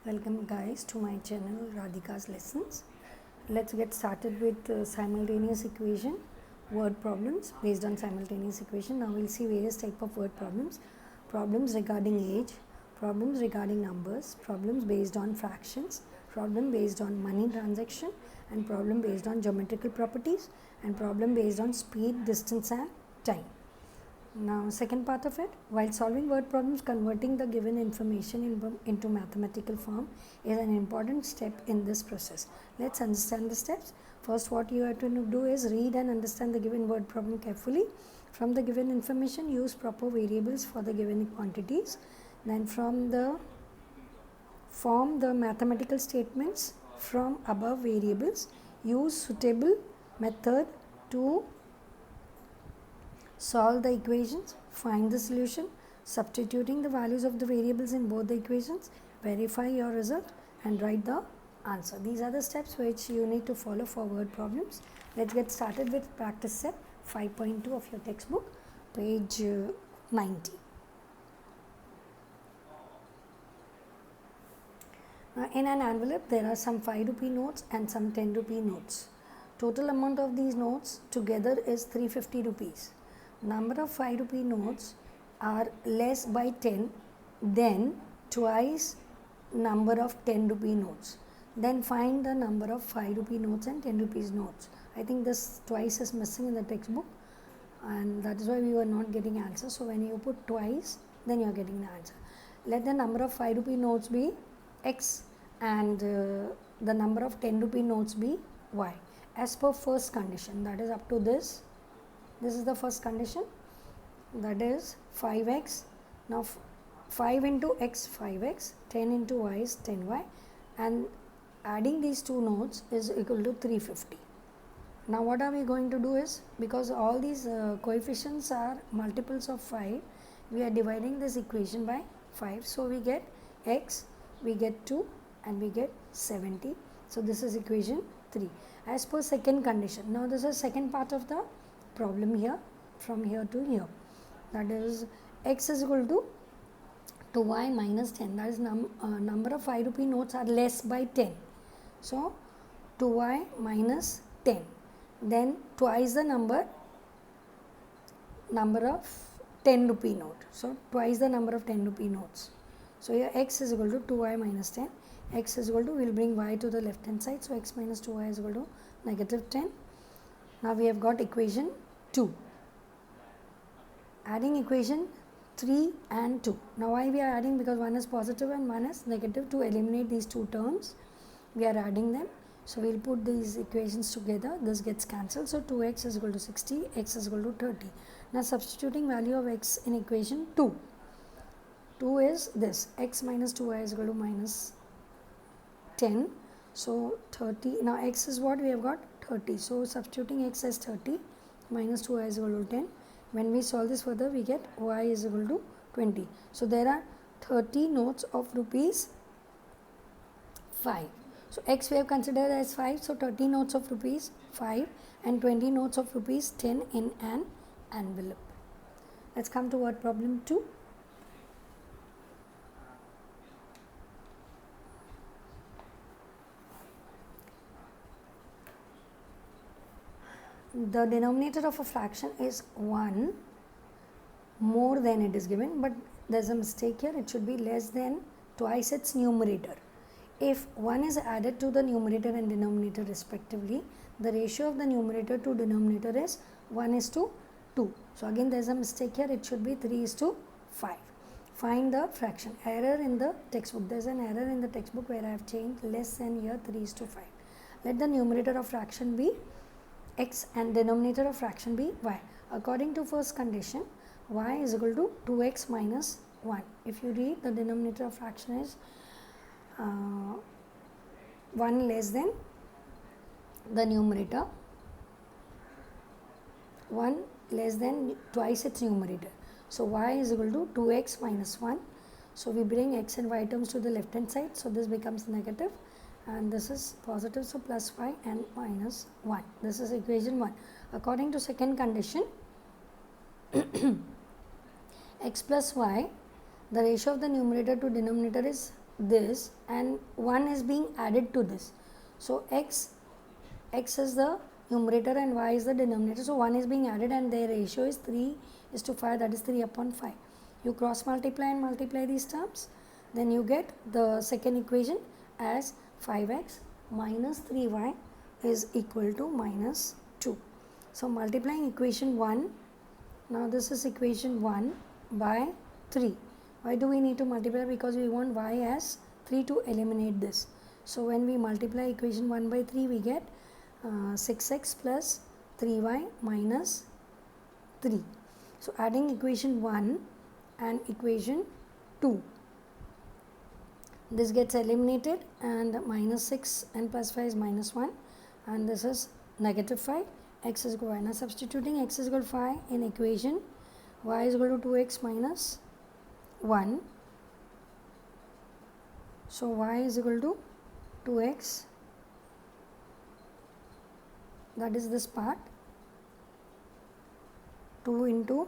Welcome guys to my channel Radhika's Lessons. Let's get started with simultaneous equation word problems based on simultaneous equation. Now we'll see various type of word problems. Problems regarding age, problems regarding numbers, problems based on fractions, problem based on money transaction, and problem based on geometrical properties, and problem based on speed, distance and time. Now second part of it, while solving word problems, converting the given information into mathematical form is an important step in this process. Let's understand the steps. First, what you have to do is read and understand the given word problem carefully. From the given information, use proper variables for the given quantities. Then from the form the mathematical statements from above variables. Use suitable method to solve the equations, find the solution, substituting the values of the variables in both the equations, verify your result and write the answer. These are the steps which you need to follow for word problems. Let's get started with practice set 5.2 of your textbook, page 90. Now in an envelope there are some 5 rupee notes and some 10 rupee notes. Total amount of these notes together is 350 rupees. Number of 5 rupee notes are less by 10 then twice number of 10 rupee notes. Then find the number of 5 rupee notes and 10 rupees notes. I think this twice is missing in the textbook and that is why we were not getting answer. So when you put twice, then you are getting the answer. Let the number of 5 rupee notes be X and the number of 10 rupee notes be Y. As per first condition, that is up to this. This is the first condition, that is 5x. Now 5 into x 5x, 10 into y is 10y, and adding these two notes is equal to 350. Now what are we going to do is, because all these coefficients are multiples of 5, we are dividing this equation by 5. So we get x, we get 2 and we get 70. So this is equation 3 as per second condition. Now this is second part of the problem here, from here to here, that is x is equal to 2y minus 10, that is number of 5 rupee notes are less by 10. So 2y minus 10, then twice the number of 10 rupee note. So twice the number of 10 rupee notes. So here x is equal to 2y minus 10, x is equal to, we will bring y to the left hand side, so x minus 2y is equal to negative 10. Now we have got equation 2. Adding equation 3 and 2. Now why we are adding? Because one is positive and one is negative. To eliminate these two terms, we are adding them. So we will put these equations together. This gets cancelled. So 2x is equal to 60, x is equal to 30. Now substituting value of x in equation 2. 2 is this, x minus 2y is equal to minus 10. So 30. Now x is what we have got? 30. So substituting x as 30 minus 2y is equal to 10. When we solve this further, we get y is equal to 20. So there are 30 notes of rupees 5. So x we have considered as 5. So 30 notes of rupees 5 and 20 notes of rupees 10 in an envelope. Let's come to word problem 2. The denominator of a fraction is 1 more than it is given, but there is a mistake here. It should be less than twice its numerator. If 1 is added to the numerator and denominator respectively, the ratio of the numerator to denominator is 1:2. So again there is a mistake here. It should be 3:5. Find the fraction. Error in the textbook. There is an error in the textbook where I have changed less than here 3:5. Let the numerator of fraction be x and denominator of fraction be y. According to first condition, y is equal to 2x minus 1. If you read, the denominator of fraction is 1 less than the numerator, 1 less than twice its numerator. So y is equal to 2x minus 1. So we bring x and y terms to the left hand side, so this becomes negative and this is positive, so plus y and minus 1. This is equation 1. According to second condition, x plus y, the ratio of the numerator to denominator is this and 1 is being added to this. So x is the numerator and y is the denominator. So 1 is being added and their ratio is 3:5, that is 3 upon 5. You cross multiply and multiply these terms, then you get the second equation as 5x minus 3y is equal to minus 2. So multiplying equation 1, now this is equation 1 by 3. Why do we need to multiply? Because we want y as 3 to eliminate this. So when we multiply equation 1 by 3, we get 6x plus 3y minus 3. So adding equation 1 and equation 2, this gets eliminated and minus 6 and plus 5 is minus 1 and this is negative 5, x is equal to y. Now substituting x is equal to 5 in equation, y is equal to 2x minus 1. So y is equal to 2x, that is this part, 2 into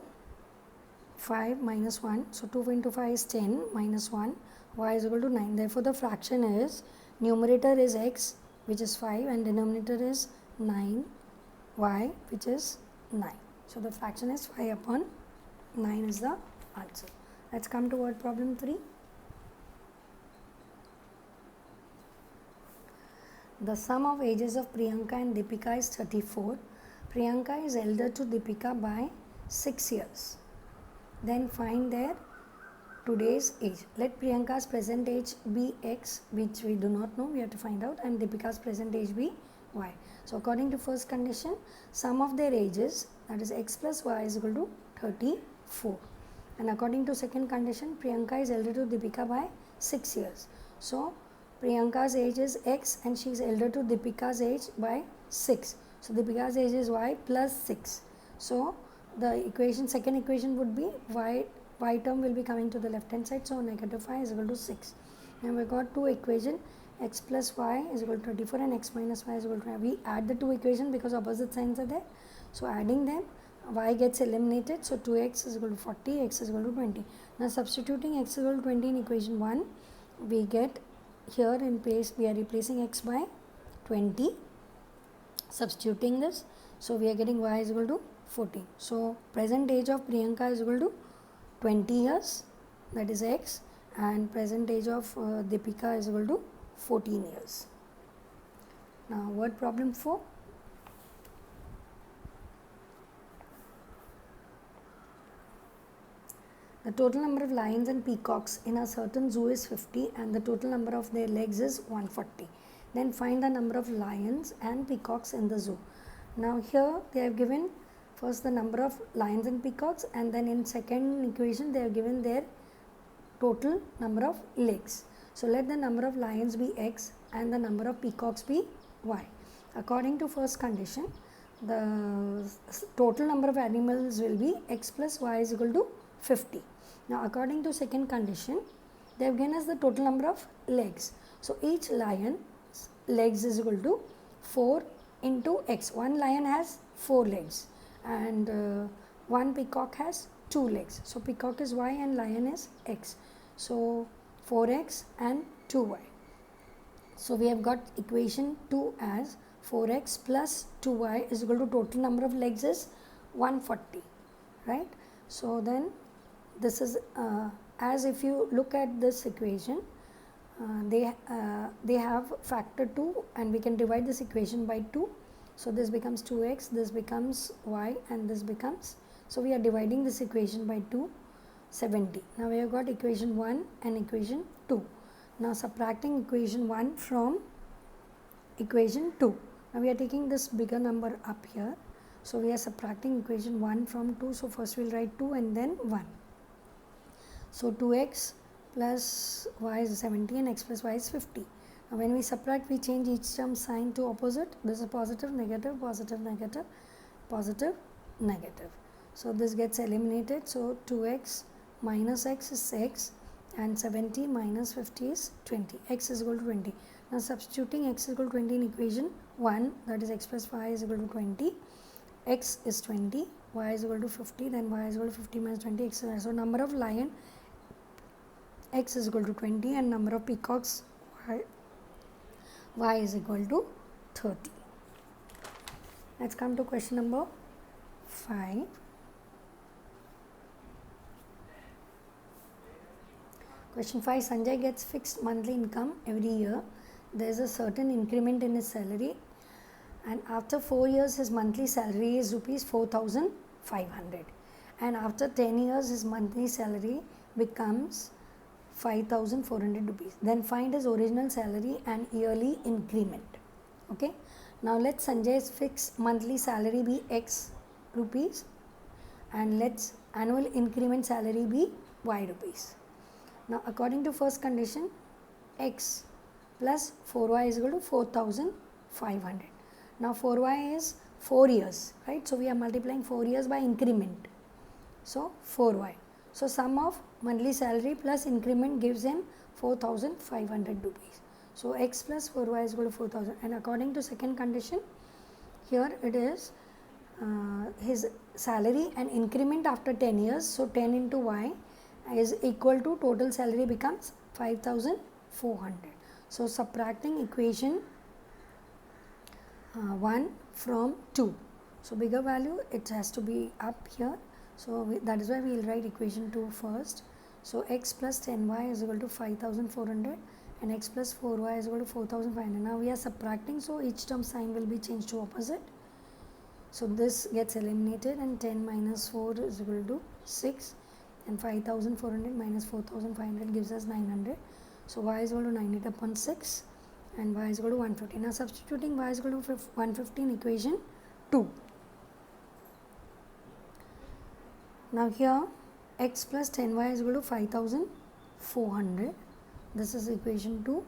5 minus 1. So 2 into 5 is 10 minus 1, y is equal to 9. Therefore the fraction is, numerator is x which is 5 and denominator is 9, y which is 9. So the fraction is 5 upon 9 is the answer. Let's come to word problem 3. The sum of ages of Priyanka and Deepika is 34. Priyanka is elder to Deepika by 6 years. Then find their today's age. Let Priyanka's present age be x, which we do not know, we have to find out, and Deepika's present age be y. So according to first condition, sum of their ages, that is x plus y, is equal to 34. And according to second condition, Priyanka is elder to Deepika by 6 years. So Priyanka's age is x and she is elder to Deepika's age by 6. So Deepika's age is y plus 6. So the equation, second equation would be y term will be coming to the left hand side. So negative 5 is equal to 6. And we got two equation, x plus y is equal to 24 and x minus y is equal to 5. We add the two equations because opposite signs are there. So adding them, y gets eliminated. So 2x is equal to 40, x is equal to 20. Now substituting x is equal to 20 in equation 1, we get here in place, we are replacing x by 20, substituting this, so we are getting y is equal to 14. So present age of Priyanka is equal to 20 years, that is x, and present age of Deepika is equal to 14 years. Now word problem 4. The total number of lions and peacocks in a certain zoo is 50 and the total number of their legs is 140. Then find the number of lions and peacocks in the zoo. Now here they have given first the number of lions and peacocks, and then in second equation they have given their total number of legs. So let the number of lions be x and the number of peacocks be y. According to first condition, the total number of animals will be x plus y is equal to 50. Now according to second condition, they have given us the total number of legs. So each lion's legs is equal to 4 into x. One lion has 4 legs and one peacock has 2 legs. So peacock is y and lion is x. So 4x and 2y. So we have got equation 2 as 4x plus 2y is equal to total number of legs is 140, right? So then this is as if you look at this equation, they have factor 2 and we can divide this equation by 2. So this becomes 2x, this becomes y and this becomes, so we are dividing this equation by 2, 70. Now we have got equation 1 and equation 2. Now subtracting equation 1 from equation 2. Now we are taking this bigger number up here. So we are subtracting equation 1 from 2. So first we will write 2 and then 1. So 2x plus y is 70 and x plus y is 50. Now when we subtract, we change each term sign to opposite. This is positive, negative, positive, negative, positive, negative. So this gets eliminated. So 2x minus x is x and 70 minus 50 is 20. X is equal to 20. Now substituting x is equal to 20 in equation 1, that is x plus y is equal to 20. X is 20, y is equal to 50, then y is equal to 50 minus 20, x. So number of lion x is equal to 20 and number of peacocks y is equal to 30. Let's come to question number 5. Question 5, Sanjay gets fixed monthly income every year. There is a certain increment in his salary, and after 4 years his monthly salary is rupees 4,500, and after 10 years his monthly salary becomes 5,400 rupees. Then find his original salary and yearly increment. Okay, now let Sanjay's fixed monthly salary be x rupees and let's annual increment salary be y rupees. Now according to first condition, x plus 4y is equal to 4,500. Now 4y is 4 years, right? So we are multiplying 4 years by increment. So 4y. So sum of monthly salary plus increment gives him 4,500 rupees. So x plus 4y is equal to 4,000. And according to second condition, here it is his salary and increment after 10 years. So 10 into y is equal to total salary becomes 5,400. So subtracting equation 1 from 2. So bigger value, it has to be up here. So that is why we will write equation 2 first. So x plus 10y is equal to 5,400 and x plus 4y is equal to 4,500. Now we are subtracting, so each term sign will be changed to opposite. So this gets eliminated and 10 minus 4 is equal to 6 and 5,400 minus 4,500 gives us 900. So y is equal to 98 upon 6 and y is equal to 150. Now substituting y is equal to 150 in equation 2. Now here x plus 10y is equal to 5,400. This is equation 2.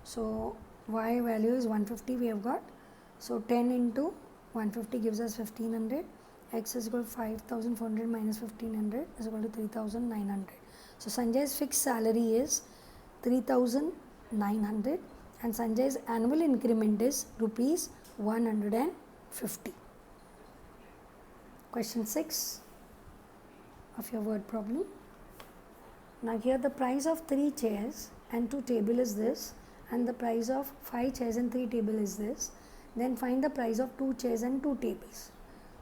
So y value is 150 we have got. So 10 into 150 gives us 1500. X is equal to 5,400 minus 1500 is equal to 3,900. So Sanjay's fixed salary is 3,900 and Sanjay's annual increment is rupees 150. Question 6 of your word problem. Now here the price of 3 chairs and 2 tables is this, and the price of 5 chairs and 3 tables is this. Then find the price of 2 chairs and 2 tables.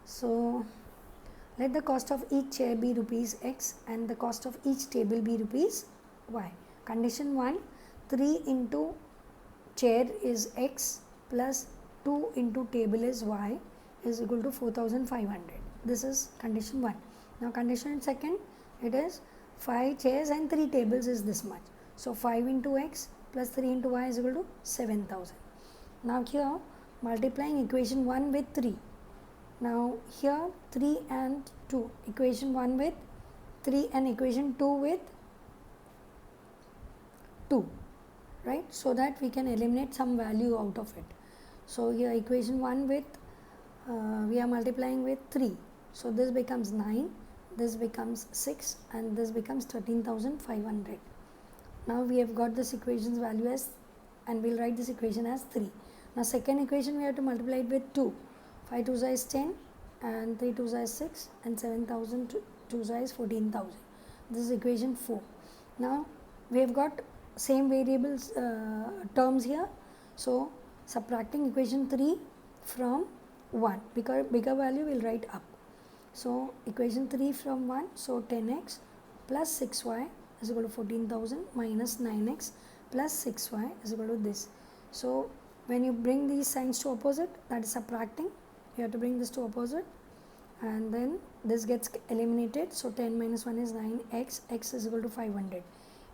So let the cost of each chair be rupees x and the cost of each table be rupees y. Condition 1, 3 into chair is x plus 2 into table is y is equal to 4,500. This is condition 1. Now condition second, it is 5 chairs and 3 tables is this much. So 5 into x plus 3 into y is equal to 7,000. Now here multiplying equation 1 with 3. Now here 3 and 2, equation 1 with 3 and equation 2 with 2, right? So that we can eliminate some value out of it. So here equation 1 with we are multiplying with 3. So this becomes 9, this becomes 6 and this becomes 13,500. Now we have got this equation's value as, and we will write this equation as 3. Now second equation we have to multiply it with 2. 5 2 is 10 and 3 2 is 6 and 7,000 2 is 14,000. This is equation 4. Now we have got same variables terms here. So subtracting equation 3 from 1, because bigger value we will write up. So equation 3 from 1, so 10x plus 6y is equal to 14,000 minus 9x plus 6y is equal to this. So when you bring these signs to opposite, that is subtracting, you have to bring this to opposite and then this gets eliminated. So 10 minus 1 is 9, x is equal to 500,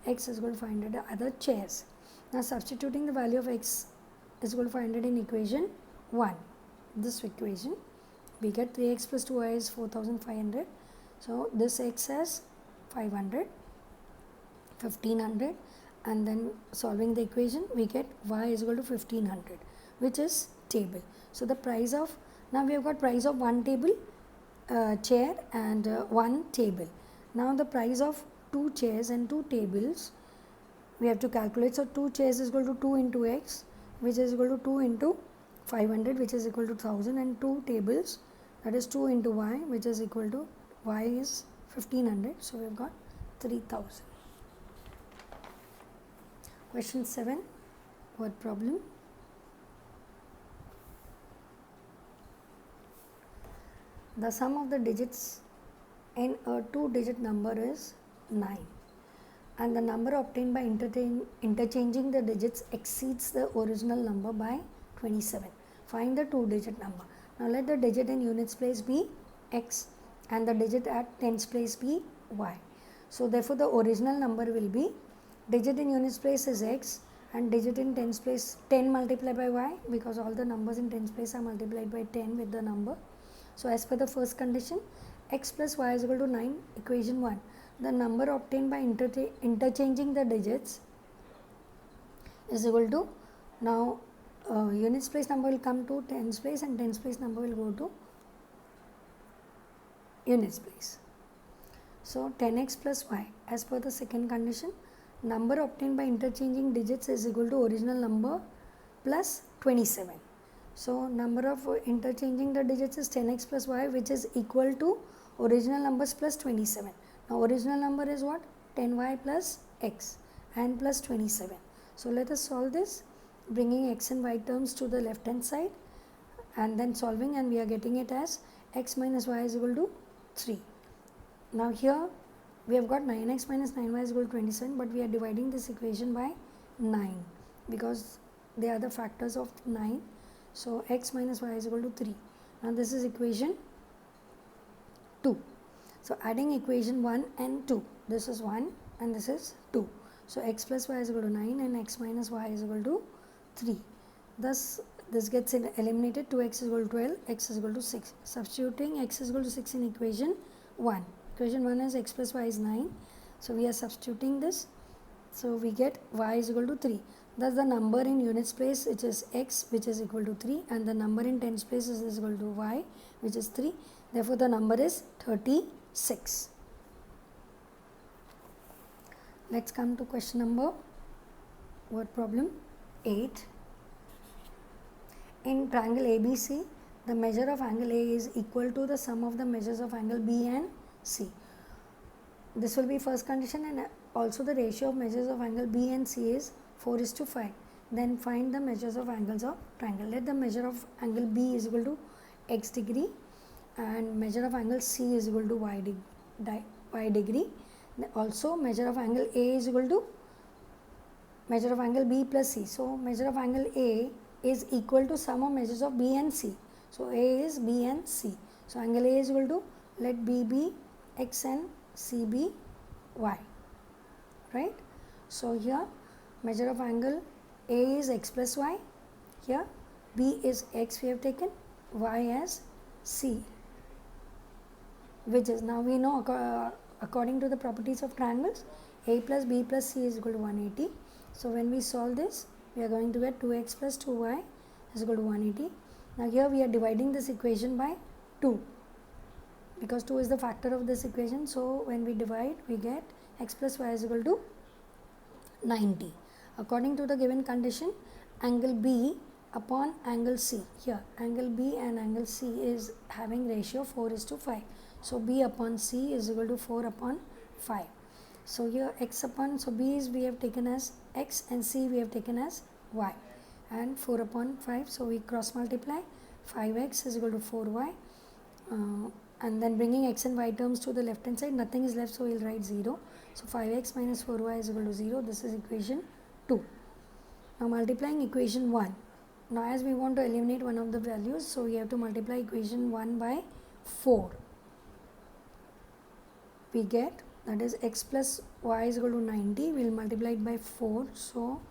x is equal to 500 other chairs. Now substituting the value of x is equal to 500 in equation 1, this equation, we get 3x plus 2y is 4,500. So this x as 500, 1,500, and then solving the equation we get y is equal to 1,500, which is table. So the price of, now we have got price of one table chair and one table. Now the price of 2 chairs and 2 tables we have to calculate. So 2 chairs is equal to 2 into x, which is equal to 2 into 500, which is equal to 1,000, and 2 tables, that is 2 into y, which is equal to y is 1,500. So we have got 3,000. Question 7, word problem. The sum of the digits in a 2-digit number is 9, and the number obtained by interchanging the digits exceeds the original number by 27. Find the 2-digit number. Now let the digit in units place be x and the digit at tens place be y. So therefore the original number will be, digit in units place is x and digit in tens place 10 multiplied by y, because all the numbers in tens place are multiplied by 10 with the number. So as per the first condition, x plus y is equal to 9, equation 1. The number obtained by interchanging the digits is equal to, now units place number will come to tens place and tens place number will go to units place. So 10x plus y, as per the second condition, number obtained by interchanging digits is equal to original number plus 27. So number of interchanging the digits is 10x plus y, which is equal to original numbers plus 27. Now original number is what? 10y plus x and plus 27. So let us solve this, bringing x and y terms to the left hand side and then solving, and we are getting it as x minus y is equal to 3. Now here we have got 9x minus 9y is equal to 27, but we are dividing this equation by 9 because they are the factors of 9. So x minus y is equal to 3. Now this is equation 2. So adding equation 1 and 2, this is 1 and this is 2. So x plus y is equal to 9 and x minus y is equal to 3. Thus this gets eliminated. 2x is equal to 12, x is equal to 6. Substituting x is equal to 6 in equation 1. Equation 1 is x plus y is 9. So we are substituting this. So we get y is equal to 3. Thus the number in units place, which is x, which is equal to 3, and the number in tens place is equal to y, which is 3. Therefore the number is 36. Let's come to question number, word problem 8. In triangle ABC, the measure of angle A is equal to the sum of the measures of angle B and C. This will be first condition, and also the ratio of measures of angle B and C is 4:5. Then find the measures of angles of triangle. Let the measure of angle B is equal to x degree and measure of angle C is equal to y degree. Also measure of angle A is equal to measure of angle B plus C. So measure of angle A is equal to sum of measures of B and C. So A is B and C. So angle A is equal to, let B be x and C be y, right? So here measure of angle A is x plus y, here B is x we have taken, y as C, which is, now we know according to the properties of triangles, A plus B plus C is equal to 180. So when we solve this, we are going to get 2x plus 2y is equal to 180. Now here we are dividing this equation by 2 because 2 is the factor of this equation. So when we divide, we get x plus y is equal to 90. According to the given condition, angle B upon angle C, here angle B and angle C is having ratio 4:5. So B upon C is equal to 4 upon 5. So here x upon, so B is we have taken as x and C we have taken as y, and 4 upon 5. So we cross multiply, 5x is equal to 4y, and then bringing x and y terms to the left hand side, nothing is left, so we will write 0. So 5x minus 4y is equal to 0. This is equation 2. Now multiplying equation 1. Now as we want to eliminate one of the values, so we have to multiply equation 1 by 4. We get, that is x plus y is equal to 90. We will multiply it by 4. So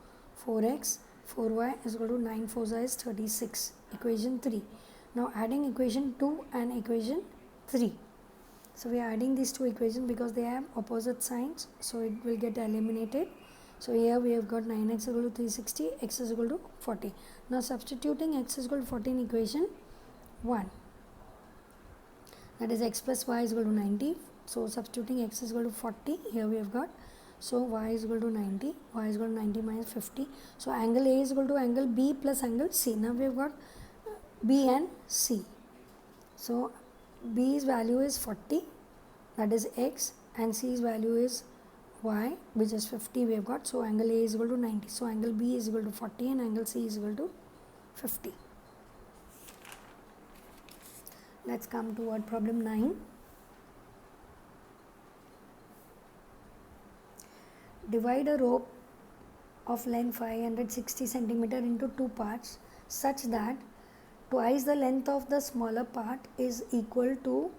4x, 4y is equal to 9 4 is 36. Equation 3. Now adding equation 2 and equation 3. So we are adding these two equations because they have opposite signs. So it will get eliminated. So here we have got 9x is equal to 360, x is equal to 40. Now substituting x is equal to 40 in equation 1. That is x plus y is equal to 90. So substituting x is equal to 40. Here we have got, so y is equal to 90. Y is equal to 90 minus 50. So angle A is equal to angle B plus angle C. Now we have got B and C. So B's value is 40, that is x, and C's value is y, which is 50 we have got. So angle A is equal to 90. So angle B is equal to 40 and angle C is equal to 50. Let's come toward problem 9. Divide a rope of length 560 centimeter into two parts such that twice the length of the smaller part is equal to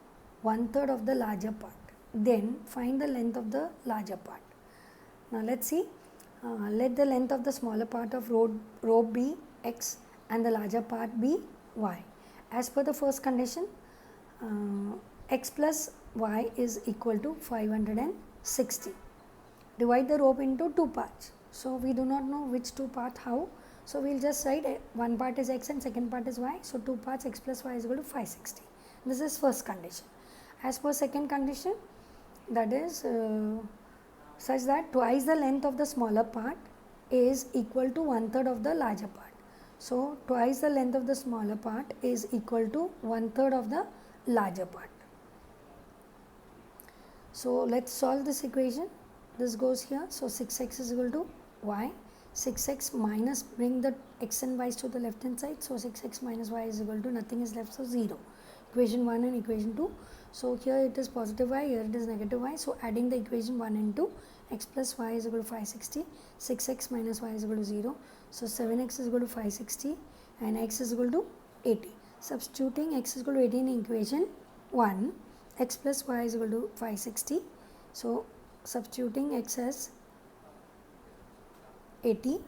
1/3 of the larger part. Then find the length of the larger part. Now let's see. Let the length of the smaller part of rope be x and the larger part be y. As per the first condition, x plus y is equal to 560. Divide the rope into two parts. So we do not know which two parts how. So we will just write one part is x and second part is y. So two parts x plus y is equal to 560. This is first condition. As per second condition, that is such that twice the length of the smaller part is equal to 1/3 of the larger part. So twice the length of the smaller part is equal to 1/3 of the larger part. So let's solve this equation. This goes here. So 6x is equal to y. 6x minus, bring the x and y's to the left hand side. So 6x minus y is equal to nothing is left, so 0. Equation 1 and equation 2. So here it is positive y, here it is negative y. So adding the equation 1 and 2, x plus y is equal to 560. 6x minus y is equal to 0. So 7x is equal to 560 and x is equal to 80. Substituting x is equal to 80 in equation 1, x plus y is equal to 560. So substituting x as 80,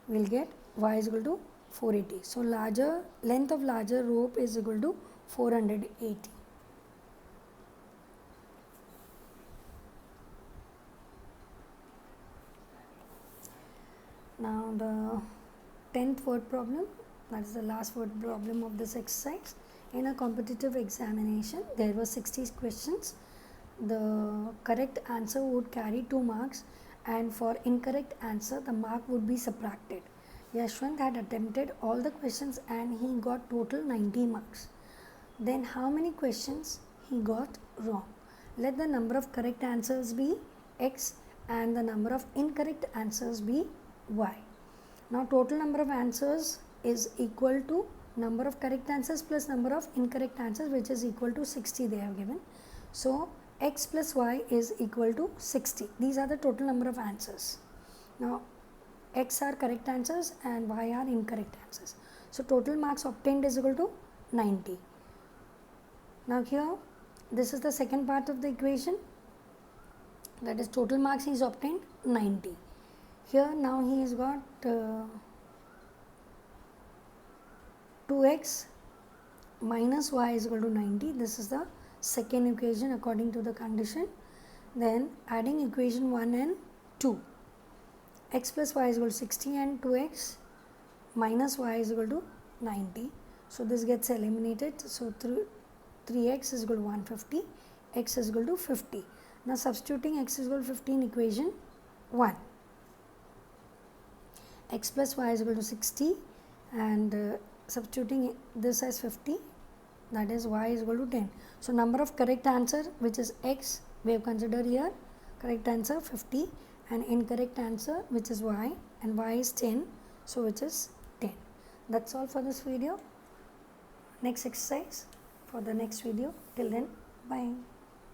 we will get y is equal to 480. So larger length of larger rope is equal to 480. Now the 10th word problem, that is the last word problem of this exercise. In a competitive examination, there were 60 questions. The correct answer would carry 2 marks, and for incorrect answer the mark would be subtracted. Yashwant had attempted all the questions and he got total 90 marks. Then how many questions he got wrong? Let the number of correct answers be x and the number of incorrect answers be y. Now total number of answers is equal to number of correct answers plus number of incorrect answers, which is equal to 60 they have given. So x plus y is equal to 60. These are the total number of answers. Now x are correct answers and y are incorrect answers. So total marks obtained is equal to 90. Now here this is the second part of the equation, that is total marks is obtained 90. Here now he has got 2x minus y is equal to 90. This is the second equation according to the condition. Then adding equation 1 and 2, x plus y is equal to 60 and 2x minus y is equal to 90. So this gets eliminated. So 3x is equal to 150, x is equal to 50. Now substituting x is equal to 50 in equation 1, x plus y is equal to 60 and substituting this as 50, that is y is equal to 10. So number of correct answer, which is x, we have considered here, correct answer 50, and incorrect answer which is y, and y is 10, so which is 10. That's all for this video. Next exercise for the next video. Till then, bye.